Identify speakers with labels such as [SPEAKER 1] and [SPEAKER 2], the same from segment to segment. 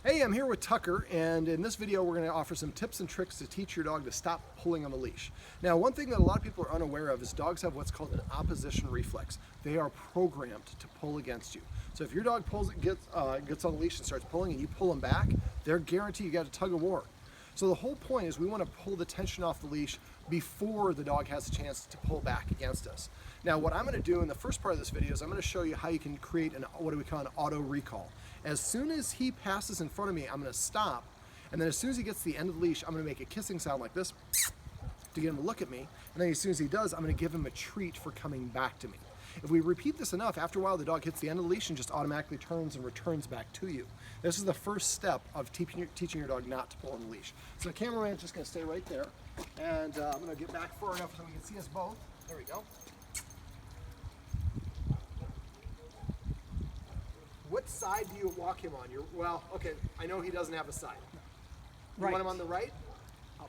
[SPEAKER 1] Hey, I'm here with Tucker, and in this video we're going to offer some tips and tricks to teach your dog to stop pulling on the leash. Now, one thing that a lot of people are unaware of is dogs have what's called an opposition reflex. They are programmed to pull against you. So if your dog gets on the leash and starts pulling and you pull them back, they're guaranteed you got a tug of war. So the whole point is we want to pull the tension off the leash before the dog has a chance to pull back against us. Now, what I'm going to do in the first part of this video is I'm going to show you how you can create what do we call an auto recall. As soon as he passes in front of me, I'm going to stop, and then as soon as he gets to the end of the leash, I'm going to make a kissing sound like this to get him to look at me, and then as soon as he does, I'm going to give him a treat for coming back to me. If we repeat this enough, after a while the dog hits the end of the leash and just automatically turns and returns back to you. This is the first step of teaching your dog not to pull on the leash. So the cameraman's just going to stay right there, and I'm going to get back far enough so we can see us both. There we go. What side do you walk him on? Well, okay, I know he doesn't have a side. You want him on the right?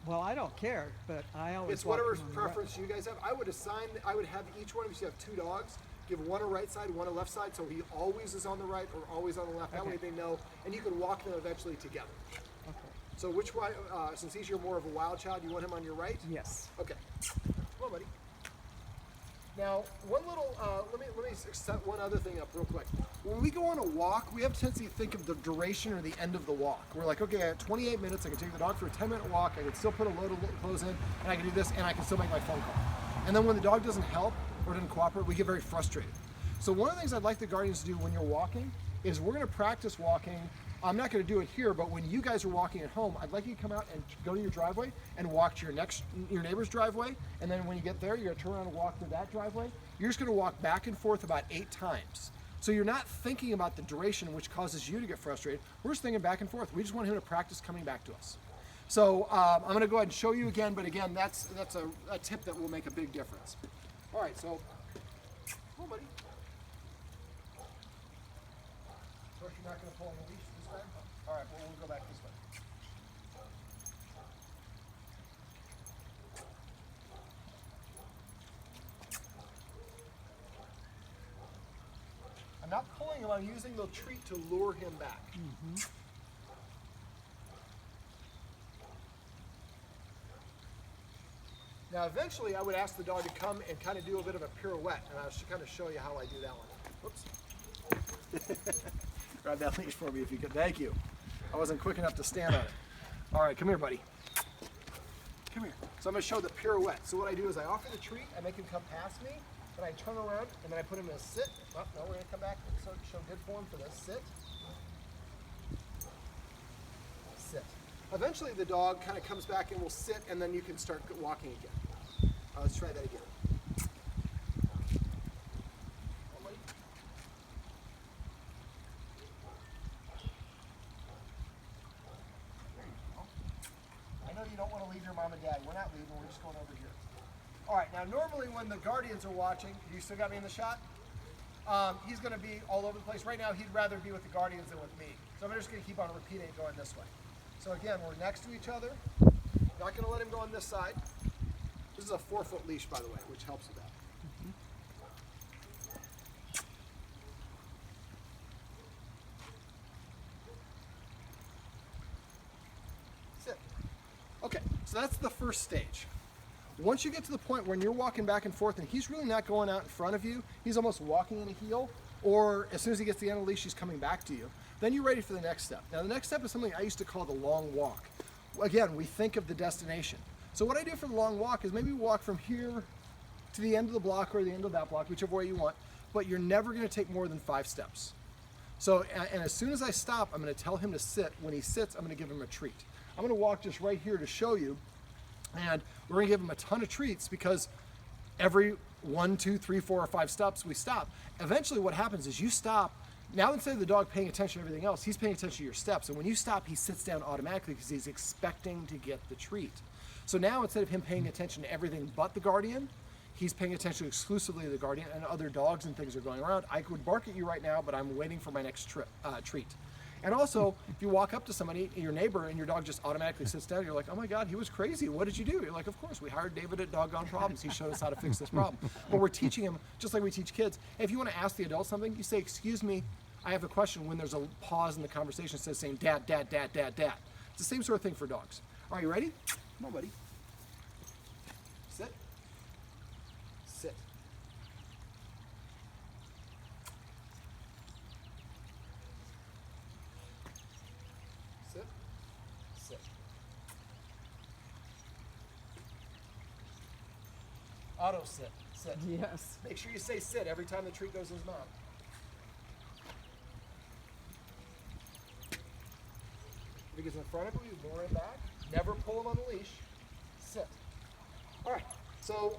[SPEAKER 2] Well, I don't care, but I always
[SPEAKER 1] It's whatever preference you guys have. I would have each one of you have two dogs, give one a right side, one a left side, so he always is on the right or always on the left. That way they know, and you can walk them eventually together.
[SPEAKER 2] Okay.
[SPEAKER 1] So which one, since he's more of a wild child, you want him on your right?
[SPEAKER 2] Yes.
[SPEAKER 1] Okay. Come on, buddy. Now, one little, let me set one other thing up real quick. When we go on a walk, we have a tendency to think of the duration or the end of the walk. We're like, okay, I have 28 minutes, I can take the dog for a 10-minute walk, I can still put a load of clothes in, and I can do this, and I can still make my phone call. And then when the dog doesn't help or doesn't cooperate, we get very frustrated. So one of the things I'd like the guardians to do when you're walking is we're gonna practice walking. I'm not going to do it here, but when you guys are walking at home, I'd like you to come out and go to your driveway and walk to your neighbor's driveway, and then when you get there, you're going to turn around and walk to that driveway. You're just going to walk back and forth about 8 times. So you're not thinking about the duration, which causes you to get frustrated. We're just thinking back and forth. We just want him to practice coming back to us. So I'm going to go ahead and show you again, but again, that's a tip that will make a big difference. All right, so come on, buddy. Of course, you're not going to pull on the leash this time? All right, well, we'll go back this way. I'm not pulling him, I'm using the treat to lure him back. Mm-hmm. Now, eventually, I would ask the dog to come and kind of do a bit of a pirouette, and I'll kind of show you how I do that one. Whoops. Grab that leash for me if you could. Thank you. I wasn't quick enough to stand on it. All right, come here, buddy. Come here. So I'm going to show the pirouette. So what I do is I offer the treat, I make him come past me, and I turn around, and then I put him in a sit. Oh, no, we're going to come back and show good form for this. Sit. Sit. Eventually, the dog kind of comes back and will sit, and then you can start walking again. Let's try that again. You don't want to leave your mom and dad. We're not leaving, we're just going over here. All right, now normally when the guardians are watching, you still got me in the shot? He's going to be all over the place. Right now, he'd rather be with the guardians than with me. So I'm just going to keep on repeating and going this way. So again, we're next to each other. Not going to let him go on this side. This is a 4-foot leash, by the way, which helps with that. Sit. Okay, so that's the first stage. Once you get to the point when you're walking back and forth and he's really not going out in front of you, he's almost walking in a heel, or as soon as he gets to the end of the leash, he's coming back to you, then you're ready for the next step. Now the next step is something I used to call the long walk. Again, we think of the destination. So what I do for the long walk is maybe walk from here to the end of the block or the end of that block, whichever way you want, but you're never going to take more than 5 steps. So, and as soon as I stop, I'm going to tell him to sit. When he sits, I'm going to give him a treat. I'm going to walk just right here to show you, and we're going to give him a ton of treats because every 1, 2, 3, 4, or 5 steps we stop. Eventually what happens is you stop. Now instead of the dog paying attention to everything else, he's paying attention to your steps. And when you stop, he sits down automatically because he's expecting to get the treat. So now instead of him paying attention to everything but the guardian, he's paying attention exclusively to the guardian, and other dogs and things are going around. I could bark at you right now, but I'm waiting for my next treat. And also, if you walk up to somebody, your neighbor, and your dog just automatically sits down, you're like, oh my God, he was crazy. What did you do? You're like, of course, we hired David at Doggone Problems. He showed us how to fix this problem. But we're teaching him, just like we teach kids. If you want to ask the adult something, you say, excuse me, I have a question when there's a pause in the conversation that says saying dad, dad, dad, dad, dad. It's the same sort of thing for dogs. All right, you ready? Come on, buddy. Sit. Sit. Sit. Sit. Auto sit. Sit.
[SPEAKER 2] Yes.
[SPEAKER 1] Make sure you say sit every time the treat goes in his mouth. If he gets in front of you, you lure him back. Never pull him on the leash. Sit. All right. So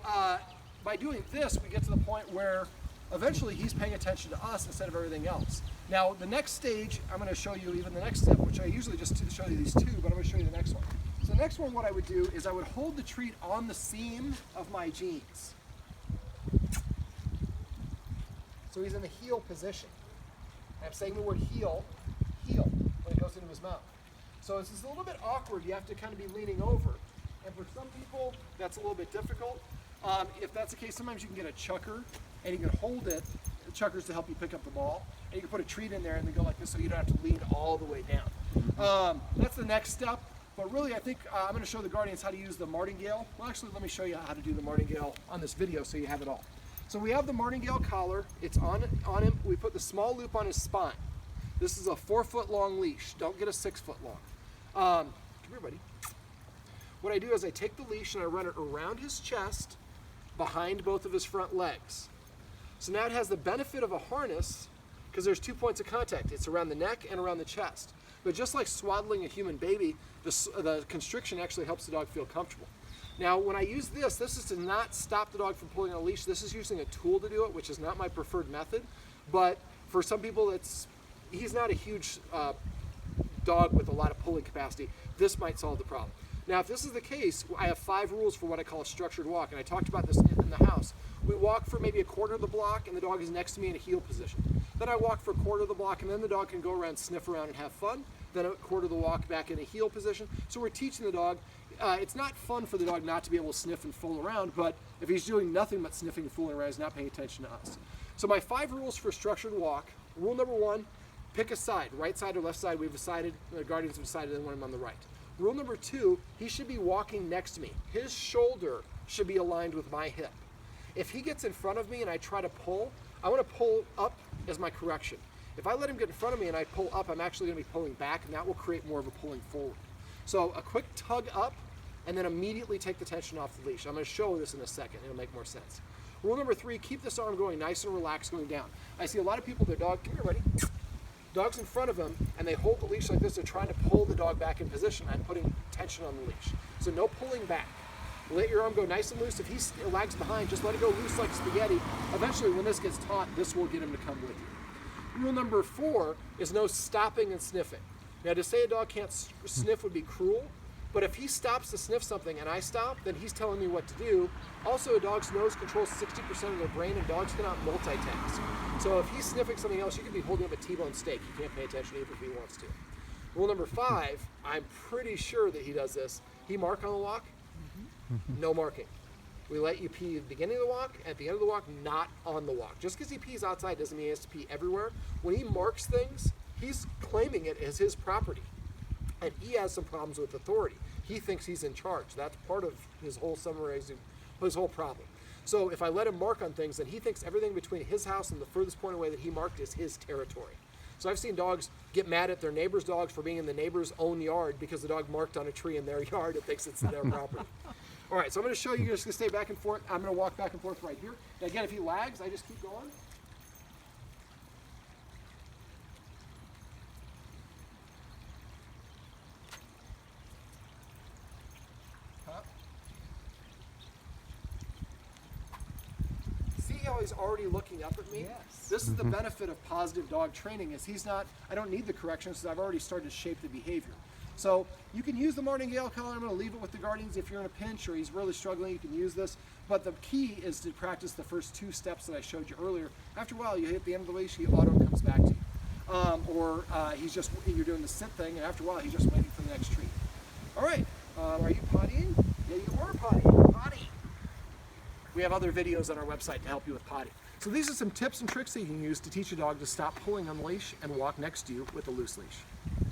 [SPEAKER 1] by doing this, we get to the point where eventually he's paying attention to us instead of everything else. Now, the next stage, I'm going to show you even the next step, which I usually just show you these two, but I'm going to show you the next one. So the next one, what I would do is I would hold the treat on the seam of my jeans. So he's in the heel position. I'm saying the word heel, heel, when it goes into his mouth. So this is a little bit awkward. You have to kind of be leaning over. And for some people, that's a little bit difficult. If that's the case, sometimes you can get a chucker and you can hold it. The chucker's to help you pick up the ball. And you can put a treat in there and then go like this so you don't have to lean all the way down. That's the next step. But really, I think I'm going to show the Guardians how to use the Martingale. Well, actually, let me show you how to do the Martingale on this video so you have it all. So we have the Martingale collar. It's on him. We put the small loop on his spine. This is a 4-foot long leash. Don't get a 6-foot long. Come here, buddy. What I do is I take the leash and I run it around his chest, behind both of his front legs. So now it has the benefit of a harness because there's 2 points of contact. It's around the neck and around the chest. But just like swaddling a human baby, the constriction actually helps the dog feel comfortable. Now, when I use this is to not stop the dog from pulling on a leash. This is using a tool to do it, which is not my preferred method. But for some people, he's not a huge dog with a lot of pulling capacity. This might solve the problem. Now, if this is the case, I have 5 rules for what I call a structured walk, and I talked about this in the house. We walk for maybe a quarter of the block, and the dog is next to me in a heel position. Then I walk for a quarter of the block, and then the dog can go around, sniff around, and have fun. Then a quarter of the walk back in a heel position. So we're teaching the dog. It's not fun for the dog not to be able to sniff and fool around, but if he's doing nothing but sniffing and fooling around, he's not paying attention to us. So my 5 rules for structured walk. Rule number 1, pick a side, right side or left side. We've decided, the Guardians have decided they want him on the right. Rule number 2, he should be walking next to me. His shoulder should be aligned with my hip. If he gets in front of me and I try to pull, I want to pull up as my correction. If I let him get in front of me and I pull up, I'm actually going to be pulling back, and that will create more of a pulling forward. So a quick tug up, and then immediately take the tension off the leash. I'm going to show this in a second. It'll make more sense. Rule number 3, keep this arm going nice and relaxed going down. I see a lot of people, their dog, come here, buddy. Dog's in front of them, and they hold the leash like this. They're trying to pull the dog back in position. I'm putting tension on the leash. So no pulling back. Let your arm go nice and loose. If he lags behind, just let it go loose like spaghetti. Eventually, when this gets taut, this will get him to come with you. Rule number 4 is no stopping and sniffing. Now, to say a dog can't sniff would be cruel, but if he stops to sniff something and I stop, then he's telling me what to do. Also, a dog's nose controls 60% of their brain, and dogs cannot multitask. So if he's sniffing something else, you could be holding up a T-bone steak. He can't pay attention even if he wants to. Rule number 5, I'm pretty sure that he does this. He mark on the walk? No marking. We let you pee at the beginning of the walk, at the end of the walk, not on the walk. Just because he pees outside doesn't mean he has to pee everywhere. When he marks things, he's claiming it as his property. And he has some problems with authority. He thinks he's in charge. That's part of his whole summarizing, his whole problem. So if I let him mark on things, then he thinks everything between his house and the furthest point away that he marked is his territory. So I've seen dogs get mad at their neighbor's dogs for being in the neighbor's own yard because the dog marked on a tree in their yard and thinks it's their property. All right, so I'm going to show you. You're just going to stay back and forth. I'm going to walk back and forth right here. Now again, if he lags, I just keep going. See how he's already looking up at me?
[SPEAKER 2] Yes.
[SPEAKER 1] This is the benefit of positive dog training is I don't need the corrections because I've already started to shape the behavior. So you can use the Martingale collar. I'm going to leave it with the Guardians. If you're in a pinch or he's really struggling, you can use this. But the key is to practice the first 2 steps that I showed you earlier. After a while, you hit the end of the leash, he auto comes back to you. You're doing the sit thing, and after a while, he's just waiting for the next treat. All right, are you pottying? Yeah, you are pottying. Potty. We have other videos on our website to help you with potty. So these are some tips and tricks that you can use to teach your dog to stop pulling on the leash and walk next to you with a loose leash.